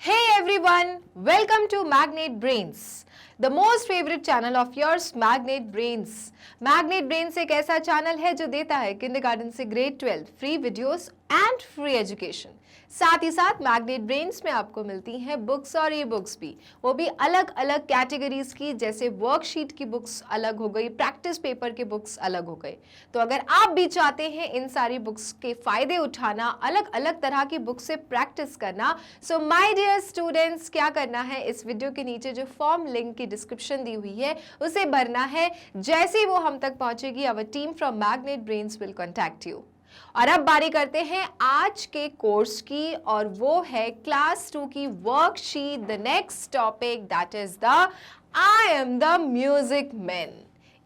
Hey everyone, welcome to Magnet Brains, the most favorite channel of yours, Magnet Brains. Magnet Brains एक ऐसा channel है जो देता है किंडरगार्टन से grade 12 free videos and free education. साथ ही साथ मैग्नेट ब्रेन्स में आपको मिलती हैं बुक्स और ई बुक्स भी, वो भी अलग अलग कैटेगरीज की, जैसे वर्कशीट की बुक्स अलग हो गई, प्रैक्टिस पेपर के बुक्स अलग हो गए। तो अगर आप भी चाहते हैं इन सारी बुक्स के फायदे उठाना, अलग अलग तरह की बुक्स से प्रैक्टिस करना, सो माय डियर स्टूडेंट्स, क्या करना है, इस वीडियो के नीचे जो फॉर्म लिंक की डिस्क्रिप्शन दी हुई है उसे भरना है। जैसे ही वो हम तक पहुंचेगी, our team from Magnet Brains will contact you. और अब बारी करते हैं आज के कोर्स की, और वो है क्लास 2 की worksheet. The next topic that is the I am the music man.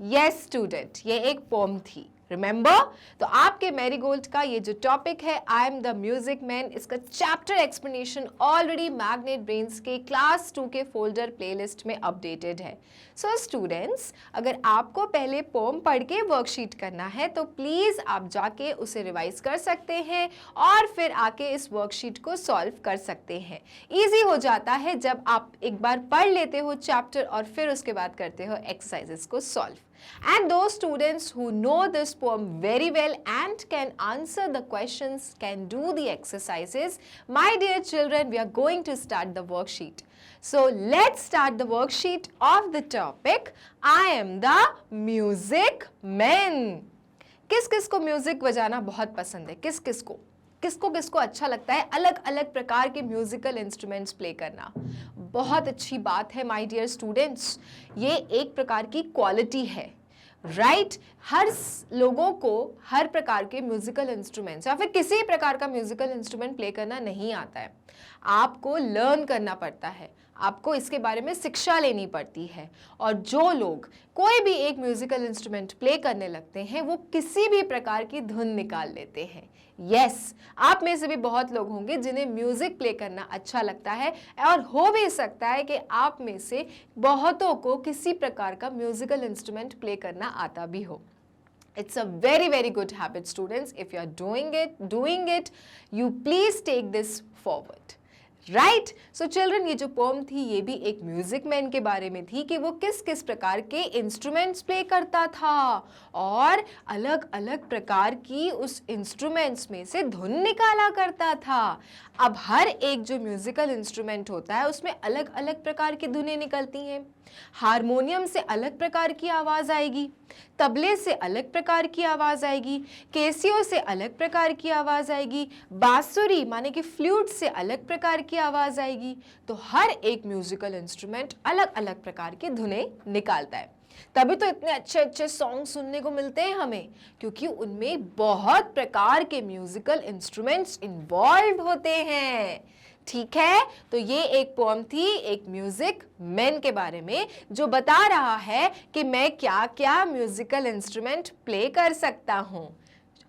Yes student, ये एक पोम थी, रिमेंबर? तो आपके मैरीगोल्ड का ये जो टॉपिक है I am the music man, इसका chapter explanation already Magnet Brains के क्लास 2 के फोल्डर प्लेलिस्ट में अपडेटेड है। सो स्टूडेंट्स, अगर आपको पहले पोम पढ़ के वर्कशीट करना है तो प्लीज आप जाके उसे रिवाइज कर सकते हैं और फिर आके इस वर्कशीट को सॉल्व कर सकते हैं। इजी हो जाता है जब आप एक बार पढ़ लेते हो चैप्टर और फिर उसके बाद करते हो एक्सरसाइजेस को solve. And those students who know this poem very well and can answer the questions, can do the exercises, my dear children, we are going to start the worksheet. So let's start the worksheet of the topic I am the music man. किस किस को music बजाना बहुत पसंद है? किस किस को किसको अच्छा लगता है अलग अलग प्रकार के म्यूजिकल इंस्ट्रूमेंट्स प्ले करना? बहुत अच्छी बात है माय डियर स्टूडेंट्स, ये एक प्रकार की क्वालिटी है, राइट? हर लोगों को हर प्रकार के म्यूजिकल इंस्ट्रूमेंट्स या फिर किसी प्रकार का म्यूजिकल इंस्ट्रूमेंट प्ले करना नहीं आता है। आपको लर्न करना पड़ता है, आपको इसके बारे में शिक्षा लेनी पड़ती है। और जो लोग कोई भी एक म्यूजिकल इंस्ट्रूमेंट प्ले करने लगते हैं वो किसी भी प्रकार की धुन निकाल लेते हैं। यस, आप में से भी बहुत लोग होंगे जिन्हें म्यूजिक प्ले करना अच्छा लगता है, और हो भी सकता है कि आप में से बहुतों को किसी प्रकार का म्यूजिकल इंस्ट्रूमेंट प्ले करना आता भी हो। It's a very very good habit students. If you are doing it, you please take this forward. Right? So children, ये जो पोम थी ये भी एक म्यूजिक मैन के बारे में थी कि वो किस किस प्रकार के इंस्ट्रूमेंट्स प्ले करता था और अलग अलग प्रकार की उस इंस्ट्रूमेंट्स में से धुन निकाला करता था। अब हर एक जो म्यूजिकल इंस्ट्रूमेंट होता है उसमें अलग अलग प्रकार की धुनें निकलती हैं। हारमोनियम से अलग प्रकार की आवाज आएगी, तबले से अलग प्रकार की आवाज आएगी, कैसियो से अलग प्रकार की आवाज आएगी, बांसुरी माने कि फ्लूट से अलग प्रकार की आवाज आएगी। तो हर एक म्यूजिकल इंस्ट्रूमेंट अलग अलग प्रकार की धुनें निकालता है। तभी तो इतने अच्छे अच्छे सॉन्ग सुनने को मिलते हैं हमें, क्योंकि उनमें बहुत प्रकार के म्यूजिकल इंस्ट्रूमेंट्स इन्वॉल्व होते हैं। ठीक है, तो ये एक पोम थी एक म्यूजिक मैन के बारे में, जो बता रहा है कि मैं क्या क्या म्यूजिकल इंस्ट्रूमेंट प्ले कर सकता हूं।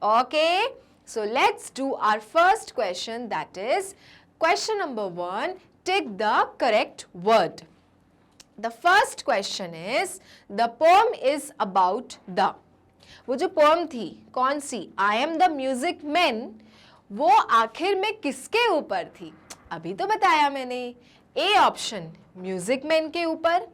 Okay, so let's do our first question, that is question number 1, tick the correct word. The first question is the poem is about the. वो जो पोम थी कौन सी, I am the music man, वो आखिर में किसके ऊपर थी? अभी तो बताया मैंने। ए ऑप्शन म्यूजिक मैन के ऊपर,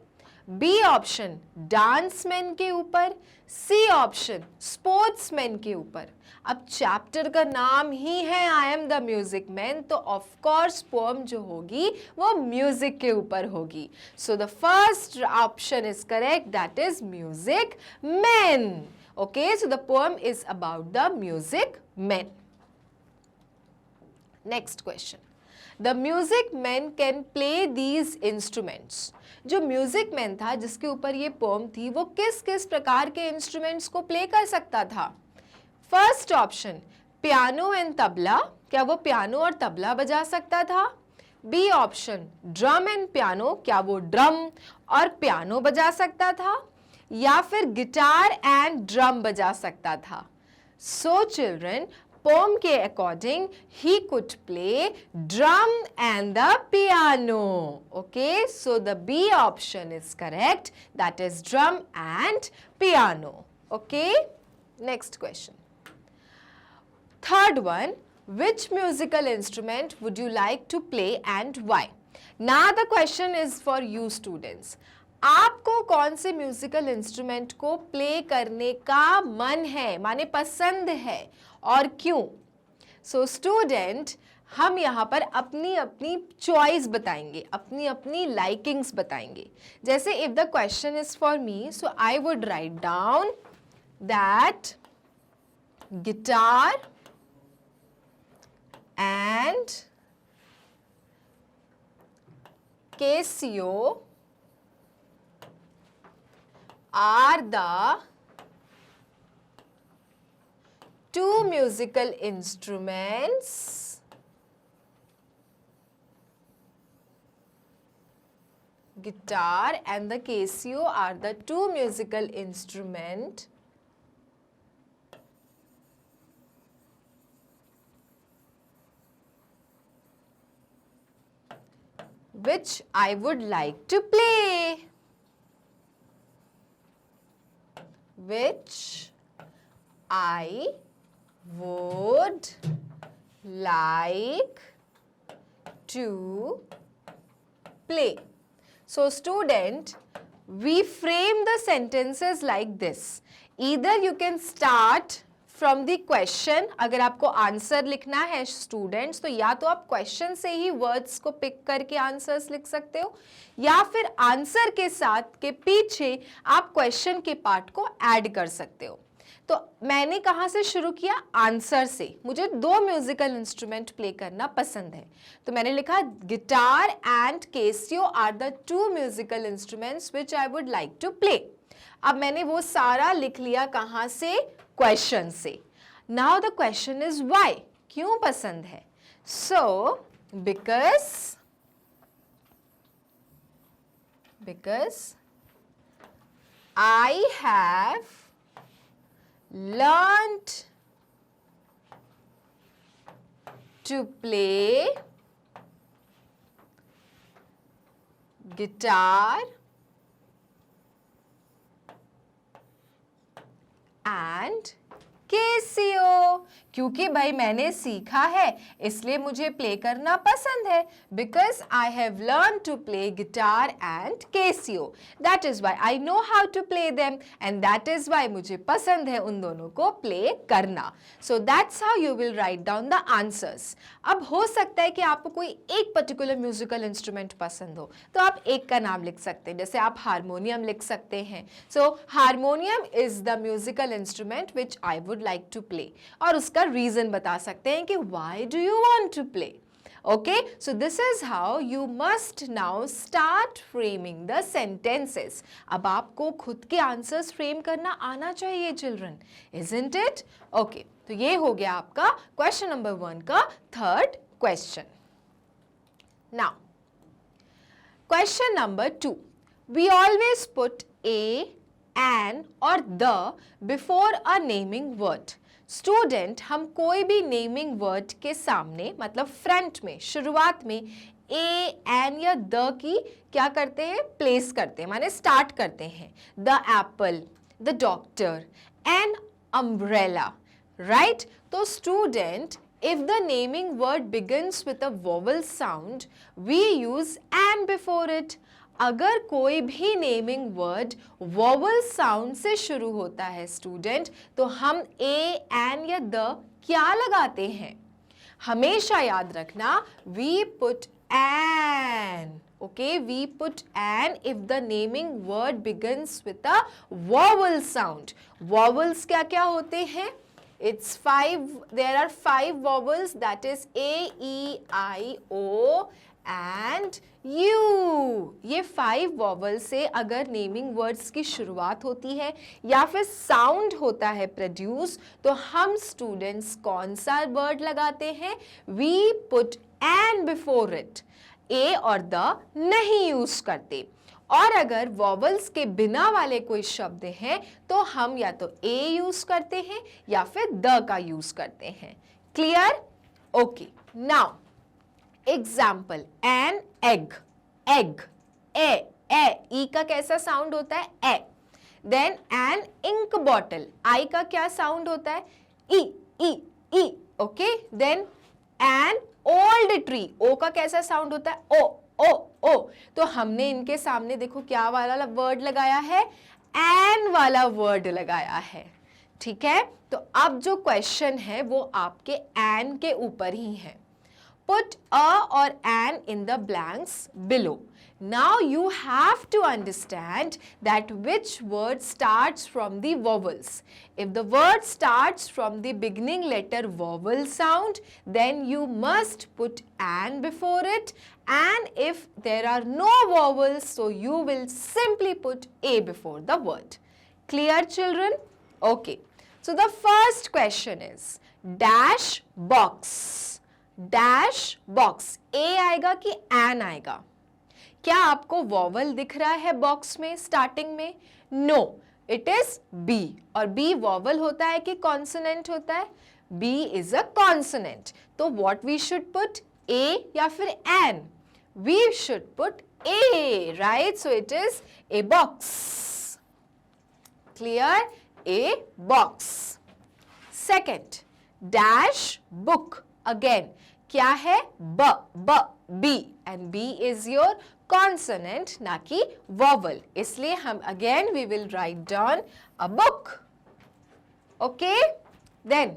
बी ऑप्शन डांस मैन के ऊपर, सी ऑप्शन स्पोर्ट्स मैन के ऊपर। अब चैप्टर का नाम ही है I am the music man, तो ऑफ कोर्स पोम जो होगी वो म्यूजिक के ऊपर होगी। So the first option is correct, that is music man. Okay, so the poem is about the music man. Next question, the music man can play these instruments. जो music man था जिसके ऊपर ये pome थी वो किस किस प्रकार के इंस्ट्रूमेंट्स को प्ले कर सकता था? First option piano and tabla, क्या वो पियानो और तबला बजा सकता था? B option drum and piano, क्या वो ड्रम और पियानो बजा सकता था? या फिर गिटार एंड ड्रम बजा सकता था? सो चिल्ड्रन, poem के according he could play drum and the piano. Okay, so the B option is correct, that is drum and piano. Okay, next question. Third one, which musical instrument would you like to play and why? Now the question is for you students. आपको कौन से musical instrument को play करने का मन है, माने पसंद है, और क्यों? सो स्टूडेंट, हम यहाँ पर अपनी अपनी चॉइस बताएंगे, अपनी अपनी लाइकिंग्स बताएंगे. जैसे if the question is for me, so I would write down that guitar and Casio are the two musical instruments guitar and the Casio are the two musical instruments which I would like to play. Which I would like to play. So student, we frame the sentences like this. Either you can start from the question, अगर आपको answer लिखना है students, तो या तो आप question से ही words को पिक करके आंसर्स लिख सकते हो, या फिर आंसर के साथ के पीछे आप क्वेश्चन के पार्ट को ऐड कर सकते हो. तो मैंने कहाँ से शुरू किया? आंसर से. मुझे दो म्यूजिकल इंस्ट्रूमेंट प्ले करना पसंद है, तो मैंने लिखा guitar and Casio are the two musical instruments which I would like to play. अब मैंने वो सारा लिख लिया कहाँ से? क्वेश्चन से. Now the question is why, क्यों पसंद है? So because I have learned to play guitar and Casio. क्योंकि भाई मैंने सीखा है इसलिए मुझे प्ले करना पसंद है. Because I have learn to play guitar and Casio, that is why I know how to play them and that is why मुझे पसंद है उन दोनों को प्ले करना. So that's how you will write down the answers. अब हो सकता है कि आपको कोई एक पर्टिकुलर म्यूजिकल इंस्ट्रूमेंट पसंद हो, तो आप एक का नाम लिख सकते हैं. जैसे आप हारमोनियम लिख सकते हैं. So harmonium is the musical instrument which I would like to play, और उसका रीजन बता सकते हैं कि why do you want to play. Okay, so this is how you must now start framing the sentences. अब आपको खुद के आंसर्स फ्रेम करना आना चाहिए चिल्ड्रन, isn't it? Okay, तो ये हो गया आपका क्वेश्चन नंबर 1 का third question. Now, question number 2. We always put a, an or the before a naming word. Student, हम कोई भी नेमिंग वर्ड के सामने मतलब फ्रंट में, शुरुआत में ए, एन या द की क्या करते हैं? प्लेस करते हैं, माने स्टार्ट करते हैं. The Apple, the doctor, an umbrella, right? तो student, if the naming word begins with a vowel sound, we use an before it. अगर कोई भी नेमिंग वर्ड वॉवल साउंड से शुरू होता है स्टूडेंट, तो हम ए, एन या द क्या लगाते हैं? हमेशा याद रखना, we put an. Okay, we put an if the naming word begins with a vowel sound. Vowels क्या क्या होते हैं? It's 5, there are 5 vowels, that is A, E, I, O and U. ये 5 vowel से अगर नेमिंग वर्ड्स की शुरुआत होती है या फिर साउंड होता है प्रोड्यूस, तो हम स्टूडेंट्स कौन सा वर्ड लगाते हैं? We put an before it. A और द नहीं यूज करते. और अगर वॉवल्स के बिना वाले कोई शब्द हैं तो हम या तो ए यूज करते हैं या फिर द का यूज करते हैं. Clear? Okay. Now example, an egg, egg, A, E का कैसा साउंड होता है? A. Then an ink bottle, I का क्या साउंड होता है? E, E, E. Okay. Then an old tree, O का कैसा साउंड होता है? ओ, ओ ओ, तो हमने इनके सामने देखो क्या वाला वर्ड लगाया है, एन वाला वर्ड लगाया है, ठीक है। तो अब जो क्वेश्चन है वो आपके एन के ऊपर ही है। Put a or an in the blanks below. Now you have to understand that which word starts from the vowels. If the word starts from the beginning letter vowel sound, then you must put an before it. And if there are no vowels, so you will simply put a before the word. Clear, children? Okay. So the first question is dash box. Dash box, a आएगा कि N आएगा? क्या आपको vowel दिख रहा है box में starting में? No, it is B. और बी वॉवल होता है कि कॉन्सोनेंट होता है? B is a consonant. तो what we should put, a या फिर an? We should put a, right? So it is a box. Clear? A box. Second, dash book. Again क्या है? ब, ब, B, and B is your consonant, ना कि vowel, इसलिए हम again we will write down a book. Okay, then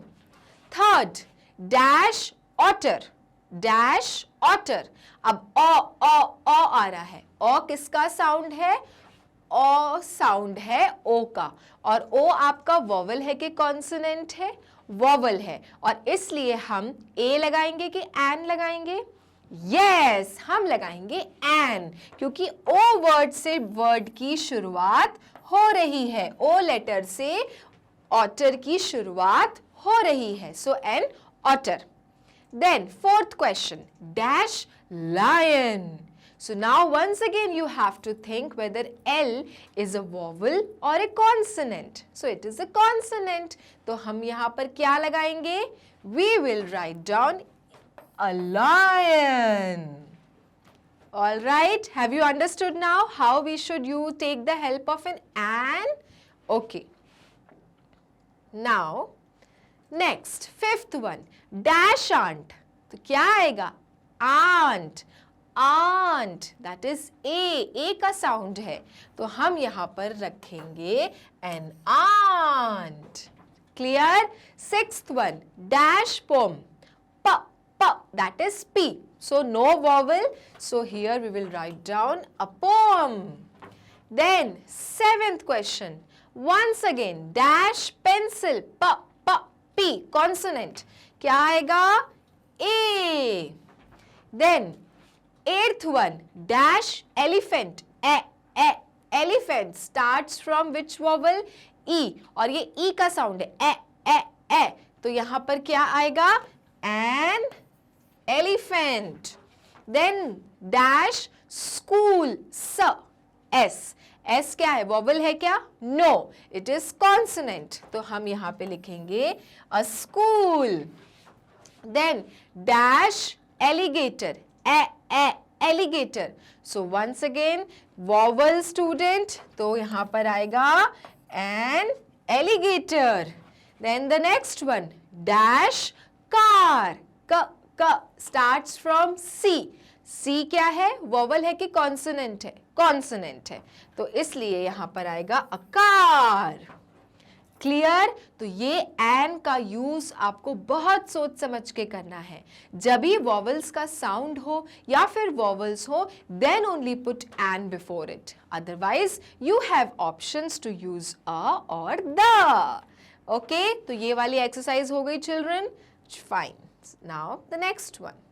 third, dash otter. Dash otter. अब ओ आ रहा है। ओ किसका साउंड है? ओ साउंड है ओ का, और ओ आपका वॉवल है कि कॉन्सोनेंट है? वॉवल है, और इसलिए हम ए लगाएंगे कि एन लगाएंगे? यस, हम लगाएंगे एन, क्योंकि ओ वर्ड से वर्ड की शुरुआत हो रही है, ओ लेटर से ऑटर की शुरुआत हो रही है, so an otter. Then fourth question, dash lion. So now once again you have to think whether L is a vowel or a consonant. So it is a consonant. तो हम यहाँ पर क्या लगाएंगे? We will write down a lion. All right. Have you understood now how we should you take the help of an and? Okay. Now next fifth one, dash aunt. तो क्या आएगा? Aunt. Aunt, that is A का sound है, तो हम यहां पर रखेंगे an aunt. Clear? Sixth one, dash poem. प, प, that is P, so no vowel, so here we will write down a poem. Then seventh question, once again dash pencil. प, प, पी, कॉन्सोनेंट, क्या आएगा? A. Then eighth one, dash elephant. Elephant starts from which vowel? E, और ये E का sound है, ए, तो यहां पर क्या आएगा? an elephant. Then dash school. S क्या है? वॉवल है क्या? No, it is consonant, तो हम यहां पे लिखेंगे a school. Then dash alligator. Alligator. So once again vowel student, तो यहां पर आएगा an alligator. Then the next one, dash car. K starts from C. C क्या है? वॉवल है कि कॉन्सोनेंट है? कॉन्सोनेंट है, तो इसलिए यहां पर आएगा a car. क्लियर? तो ये एन का यूज आपको बहुत सोच समझ के करना है। जब भी वॉवल्स का साउंड हो या फिर वॉवल्स हो, then only put an before it, otherwise you have options to use a और द। ओके, तो ये वाली एक्सरसाइज हो गई children. Fine, now the next one.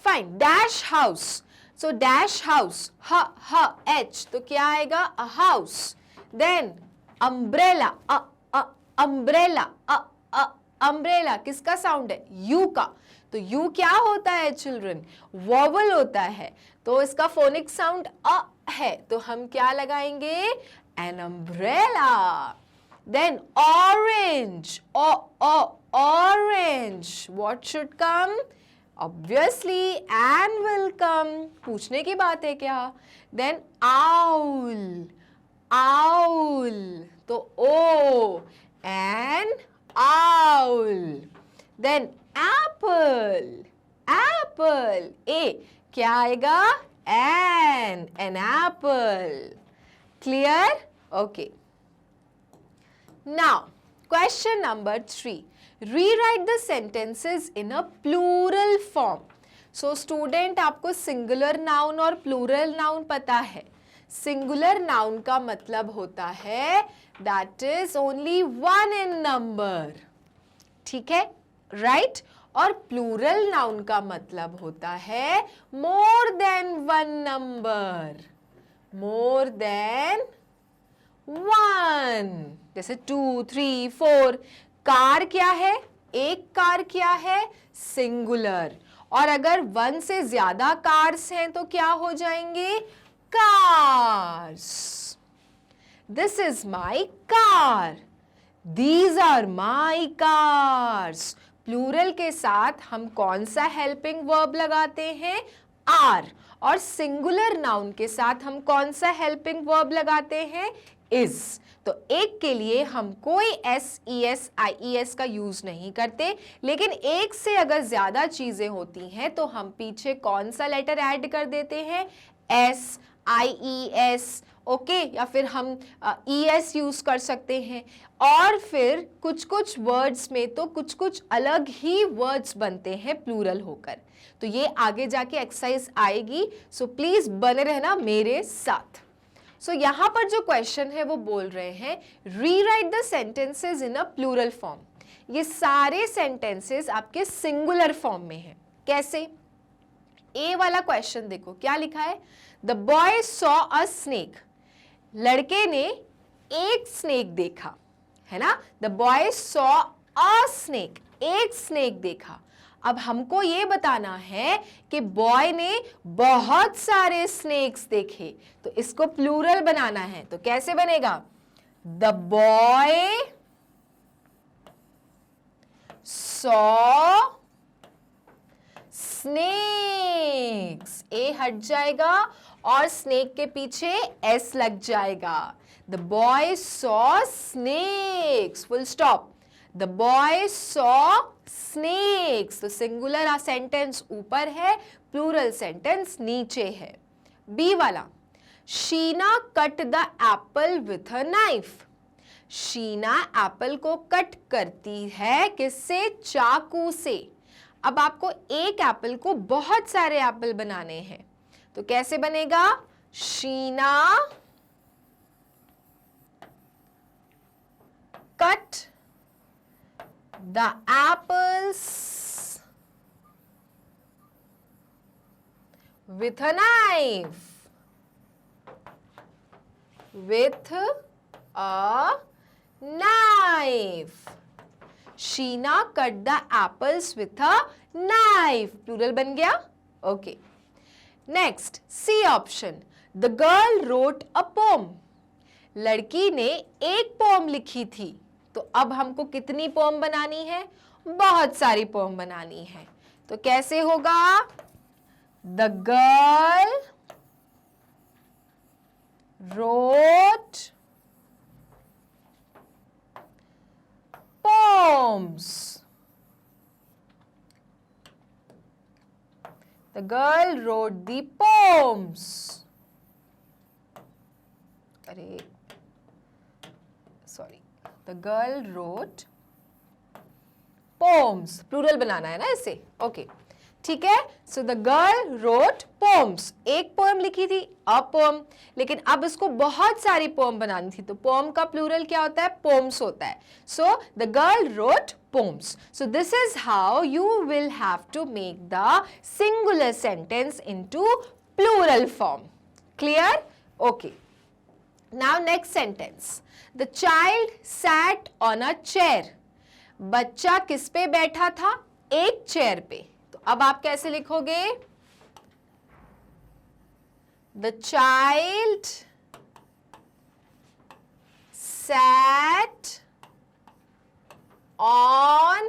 Fine, dash house. So dash house, ह एच, तो क्या आएगा? A house. Then umbrella, umbrella, umbrella किसका साउंड है? यू का, तो यू क्या होता है चिल्ड्रन? वॉवल होता है, तो इसका फोनिक साउंड अ है, तो हम क्या लगाएंगे? An umbrella. Then orange, orange, what should come? Obviously an will come, पूछने की बात है क्या? देन आउल, आउल, तो O, an owl. Then apple, apple, A, क्या आएगा? an apple. Clear? Okay. Now, question number 3. Rewrite the sentences in a plural form. So, student, आपको singular noun और plural noun पता है. Singular noun का मतलब होता है that is only one in number. ठीक है? Right? और प्लूरल नाउन का मतलब होता है more than one number, more than one. जैसे 2, 3, 4. कार क्या है? एक कार क्या है? सिंगुलर. और अगर वन से ज्यादा कार्स हैं तो क्या हो जाएंगे? Cars. This is my car, these are my cars. Plural के साथ हम कौन सा हेल्पिंग वर्ब लगाते हैं? आर. और सिंगुलर नाउन के साथ हम कौन सा हेल्पिंग वर्ब लगाते हैं? इज. तो एक के लिए हम कोई एस, ई एस, आई ई एस का यूज नहीं करते, लेकिन एक से अगर ज्यादा चीजें होती हैं तो हम पीछे कौन सा लेटर ऐड कर देते हैं? एस, आई ई एस. ओके, या फिर हम ई एस यूज कर सकते हैं. और फिर कुछ कुछ वर्ड्स में तो कुछ कुछ अलग ही वर्ड्स बनते हैं प्लूरल होकर. तो ये आगे जाके एक्सरसाइज आएगी, सो प्लीज बने रहना मेरे साथ. सो यहाँ पर जो क्वेश्चन है वो बोल रहे हैं rewrite the sentences in a plural form. ये सारे सेंटेंसेस आपके सिंगुलर फॉर्म में हैं. कैसे? ए वाला क्वेश्चन देखो क्या लिखा है. The boy saw a snake. लड़के ने एक स्नेक देखा, है ना. The boy saw a snake, एक स्नेक देखा. अब हमको ये बताना है कि बॉय ने बहुत सारे स्नेक्स देखे, तो इसको प्लूरल बनाना है. तो कैसे बनेगा? The boy saw snakes. A हट जाएगा और स्नेक के पीछे एस लग जाएगा. The boy saw snakes, full stop. The boy saw snakes. तो सिंगुलर सेंटेंस ऊपर है, प्लूरल सेंटेंस नीचे है. बी वाला, Sheena cut the apple with a knife. Sheena apple को कट करती है किससे? चाकू से. अब आपको एक एप्पल को बहुत सारे एप्पल बनाने हैं, तो कैसे बनेगा? Sheena cut the apples with a knife. With a knife. Sheena cut the apples with a knife. Plural बन गया? Okay. Next, C option. The girl wrote a poem. लड़की ने एक पोम लिखी थी. तो अब हमको कितनी पोम बनानी है? बहुत सारी पोम बनानी है. तो कैसे होगा? The girl wrote poems. The girl wrote the poems. अरे sorry, the girl wrote poems. Plural बनाना है ना इसे. ओके, ठीक है. So the girl wrote poems. एक पोएम लिखी थी, अ पोम. लेकिन अब इसको बहुत सारी पोम बनानी थी, तो पोम का प्लूरल क्या होता है? पोम्स होता है. So the girl wrote poems. So this is how you will have to make the singular sentence into plural form. Clear? Okay. Now next sentence. The child sat on a chair. बच्चा किस पे बैठा था? एक chair पे. अब आप कैसे लिखोगे? The child sat on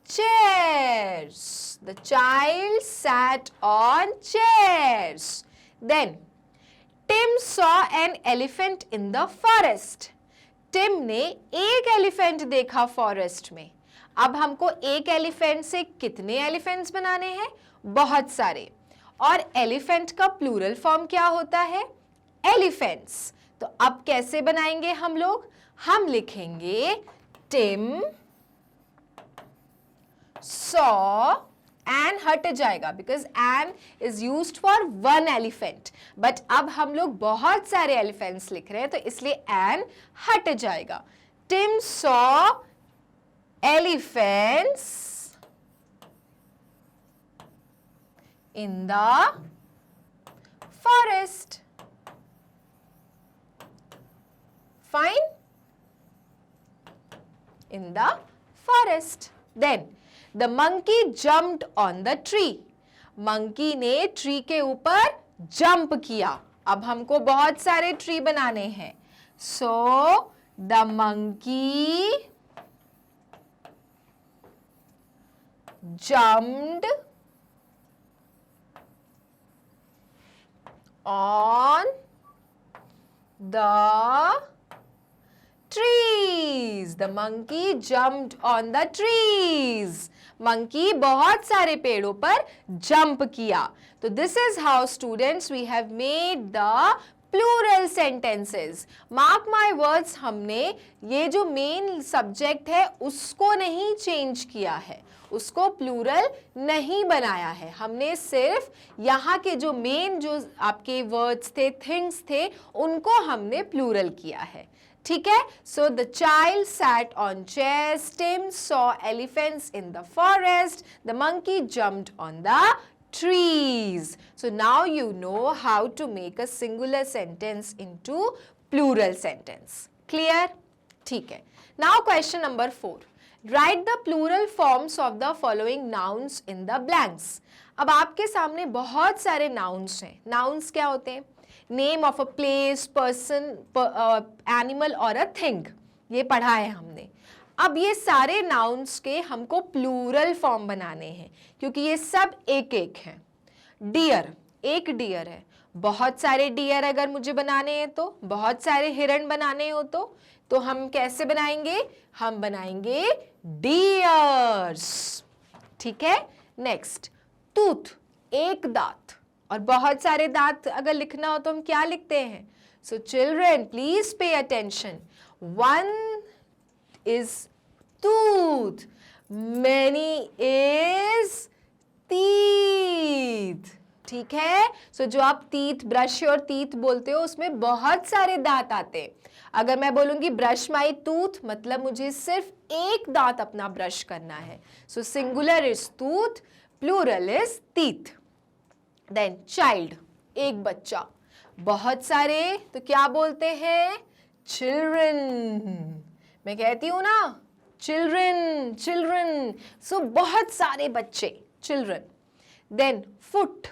chairs. The child sat on chairs. Then, Tim saw an elephant in the forest. Tim ने एक एलिफेंट देखा फॉरेस्ट में. अब हमको एक एलिफेंट से कितने एलिफेंट्स बनाने हैं? बहुत सारे। और एलिफेंट का प्लूरल फॉर्म क्या होता है? एलिफेंट्स। तो अब कैसे बनाएंगे हम लोग? हम लिखेंगे टिम सॉ, एन हट जाएगा because an is used for one elephant, but अब हम लोग बहुत सारे एलिफेंट्स लिख रहे हैं तो इसलिए एन हट जाएगा। Tim saw elephants in the forest. Fine, in the forest. Then the monkey jumped on the tree. Monkey ने ट्री के ऊपर जंप किया। अब हमको बहुत सारे ट्री बनाने हैं। So the monkey jumped on the trees. The monkey jumped on the trees. Monkey बहुत सारे पेड़ों पर जंप किया। तो this is how students we have made the plural sentences. Mark my words, हमने ये जो मेन सब्जेक्ट है उसको नहीं चेंज किया है, उसको प्लूरल नहीं बनाया है, हमने सिर्फ यहाँ के जो मेन जो आपके वर्ड्स थे, थिंग्स थे, उनको हमने प्लूरल किया है। ठीक है? So the child sat on chairs, Tim saw elephants in the forest, the monkey jumped on the trees. So now you know how to make a singular sentence into plural sentence. Clear? ठीक है. Now question number 4. Write the plural forms of the following nouns in the blanks. अब आपके सामने बहुत सारे nouns हैं. Nouns क्या होते हैं? Name of a place, person, animal और अ थिंग, ये पढ़ा है हमने। अब ये सारे नाउन्स के हमको प्लूरल फॉर्म बनाने हैं क्योंकि ये सब एक एक हैं। डियर, एक डियर है, बहुत सारे डियर अगर मुझे बनाने हैं तो, बहुत सारे हिरण बनाने हो तो हम कैसे बनाएंगे? हम बनाएंगे डियर्स। ठीक है? नेक्स्ट, टूथ, एक दांत, और बहुत सारे दांत अगर लिखना हो तो हम क्या लिखते हैं? So children please pay attention, one is tooth, many is teeth. ठीक है? सो जो आप टीथ, ब्रश योर टीथ बोलते हो उसमें बहुत सारे दांत आते हैं। अगर मैं बोलूंगी ब्रश माई टूथ, मतलब मुझे सिर्फ एक दांत अपना ब्रश करना है। So singular is tooth, plural is teeth. Then child, एक बच्चा, बहुत सारे तो क्या बोलते हैं? चिल्ड्रन। मैं कहती हूं ना चिल्ड्रन, चिल्ड्रन। सो बहुत सारे बच्चे, चिल्ड्रन। देन फुट,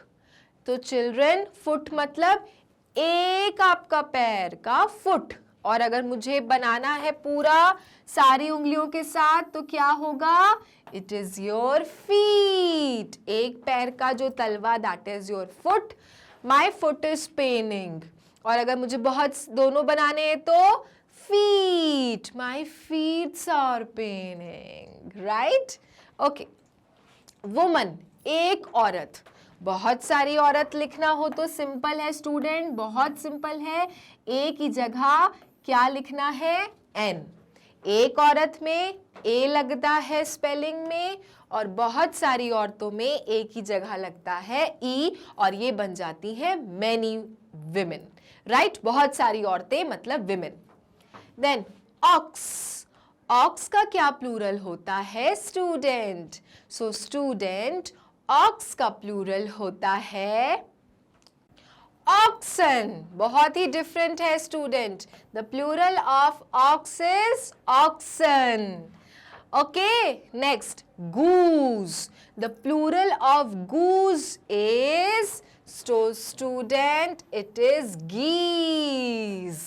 तो चिल्ड्रन, फुट मतलब एक आपका पैर का फुट, और अगर मुझे बनाना है पूरा सारी उंगलियों के साथ तो क्या होगा? It is your feet. एक पैर का जो तलवा, that is your foot. My foot is paining, और अगर मुझे बहुत दोनों बनाने हैं तो feet, my feets are paining. Right? Okay. Woman, एक औरत, बहुत सारी औरत लिखना हो तो सिंपल है स्टूडेंट, बहुत सिंपल है। एक ही जगह क्या लिखना है? एन। एक औरत में ए लगता है स्पेलिंग में, और बहुत सारी औरतों में एक ही जगह लगता है ई, और ये बन जाती है मैनी विमेन। राइट? बहुत सारी औरतें मतलब विमेन। देन ऑक्स, ऑक्स का क्या प्लूरल होता है स्टूडेंट? सो स्टूडेंट, ऑक्स का प्लूरल होता है ऑक्सन। बहुत ही डिफरेंट है student. The plural of ox is oxen. Okay, next, goose, the plural of goose is, student, it is geese.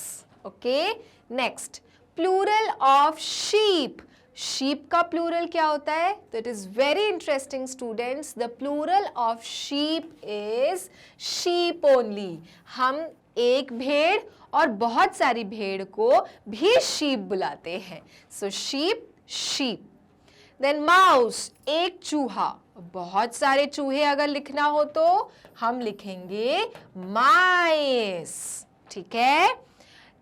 Okay, next, plural of sheep, sheep का plural क्या होता है? तो it is very interesting students, the plural of sheep is sheep only. हम एक भेड़ और बहुत सारी भेड़ को भी शीप बुलाते हैं। सो शीप, शीप। देन माउस, एक चूहा। बहुत सारे चूहे अगर लिखना हो तो हम लिखेंगे माइस, ठीक है।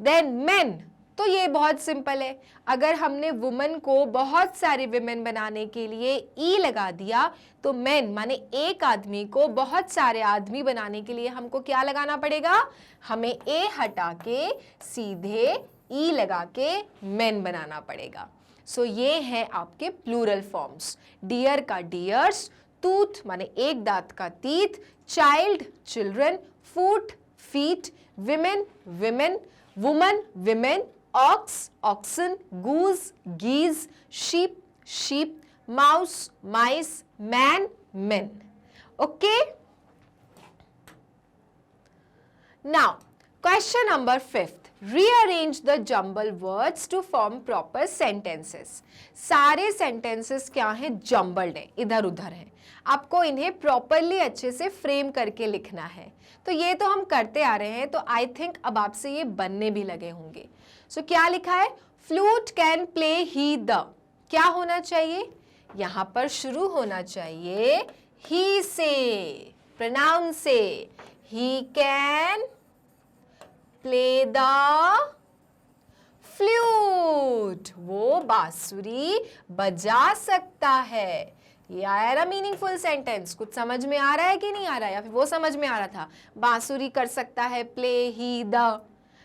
देन मेन, तो ये बहुत सिंपल है। अगर हमने वुमन को बहुत सारे विमेन बनाने के लिए ई लगा दिया तो मेन माने एक आदमी को बहुत सारे आदमी बनाने के लिए हमको क्या लगाना पड़ेगा, हमें ए हटा के सीधे ई लगा के मेन बनाना पड़ेगा। सो ये है आपके प्लूरल फॉर्म्स। डियर का डियर्स, टूथ माने एक दांत का teeth, child children, foot feet, women women, woman women, ox oxen, goose geese, sheep sheep, mouse mice, man men. Okay, now question number 5th, rearrange the jumbled words to form proper sentences. सारे sentences क्या हैं, jumbled है, इधर उधर है। आपको इन्हें properly अच्छे से frame करके लिखना है। तो ये तो हम करते आ रहे हैं, तो I think अब आपसे ये बनने भी लगे होंगे। सो क्या लिखा है, flute can play he the, क्या होना चाहिए, यहां पर शुरू होना चाहिए ही से, प्रोनाउन से। ही कैन प्ले द फ्लूट, वो बांसुरी बजा सकता है। ये आया ना मीनिंगफुल सेंटेंस, कुछ समझ में आ रहा है कि नहीं आ रहा है, या फिर वो समझ में आ रहा था, बांसुरी कर सकता है, प्ले ही द,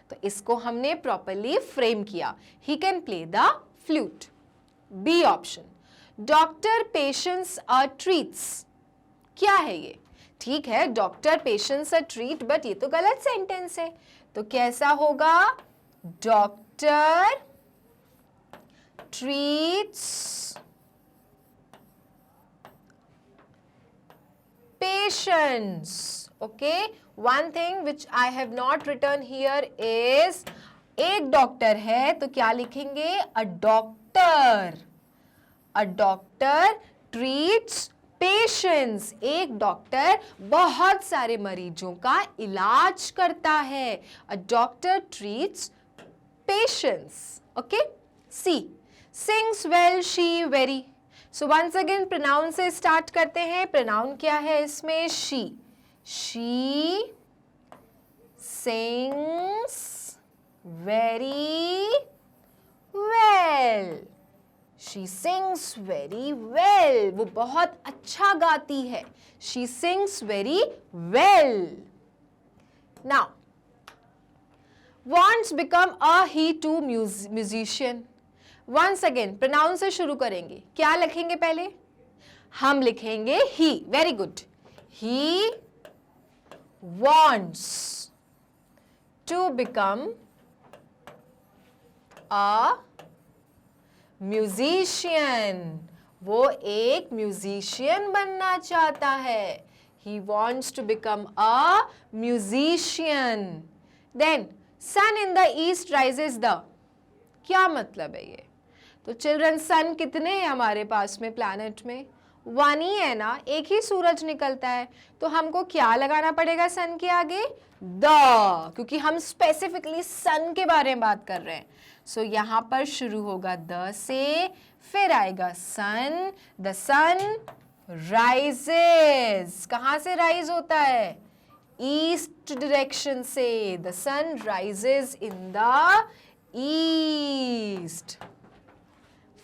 तो इसको हमने प्रॉपरली फ्रेम किया, he can play the flute. B option, doctor patients a treats, क्या है ये, ठीक है doctor patients a treat, but ये तो गलत सेंटेंस है, तो कैसा होगा, doctor treats patients. Okay, one thing which I have not written here is, एक डॉक्टर है तो क्या लिखेंगे, a doctor, a doctor treats patients, एक डॉक्टर बहुत सारे मरीजों का इलाज करता है, a doctor treats patients. Okay, C, sings well she very. So once again pronoun से स्टार्ट करते हैं। प्रोनाउन क्या है इसमें, she, she sings very well, she sings very well, वो बहुत अच्छा गाती है, she sings very well. Now wants become a he to musician. Once again pronoun से शुरू करेंगे, क्या लिखेंगे पहले, हम लिखेंगे he, very good, he wants to become a musician, वो एक म्यूजिशियन बनना चाहता है, he wants to become a musician. Then sun in the east rises the, क्या मतलब है ये, तो चिल्ड्रन सन कितने हैं हमारे पास में प्लैनेट में, वन ही है ना, एक ही सूरज निकलता है, तो हमको क्या लगाना पड़ेगा सन के आगे, द, क्योंकि हम स्पेसिफिकली सन के बारे में बात कर रहे हैं। सो यहां पर शुरू होगा द से, फिर आएगा सन, द सन राइजेस, कहां से राइज होता है, ईस्ट डायरेक्शन से, the sun rises in the east.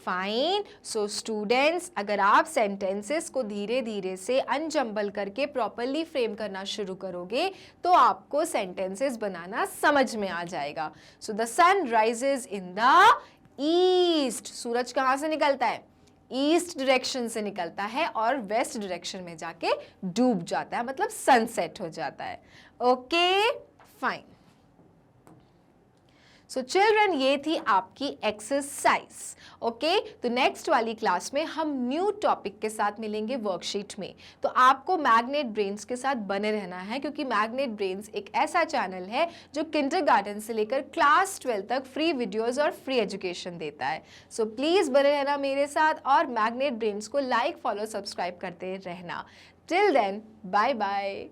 Fine. So students, अगर आप सेंटेंसेस को धीरे धीरे से अनजम्बल करके प्रॉपरली फ्रेम करना शुरू करोगे तो आपको सेंटेंसेस बनाना समझ में आ जाएगा। So the sun rises in the east, सूरज कहाँ से निकलता है, ईस्ट डायरेक्शन से निकलता है और वेस्ट डायरेक्शन में जाके डूब जाता है, मतलब सनसेट हो जाता है। Okay fine. सो चिल्ड्रन, ये थी आपकी एक्सरसाइज। ओके, तो नेक्स्ट वाली क्लास में हम न्यू टॉपिक के साथ मिलेंगे वर्कशीट में। तो आपको मैग्नेट ब्रेन्स के साथ बने रहना है, क्योंकि मैग्नेट ब्रेन्स एक ऐसा चैनल है जो किंडरगार्टन से लेकर क्लास 12 तक फ्री वीडियोस और फ्री एजुकेशन देता है। सो प्लीज़ बने रहना मेरे साथ और मैग्नेट ब्रेन्स को लाइक, फॉलो, सब्सक्राइब करते रहना। Till then, bye bye.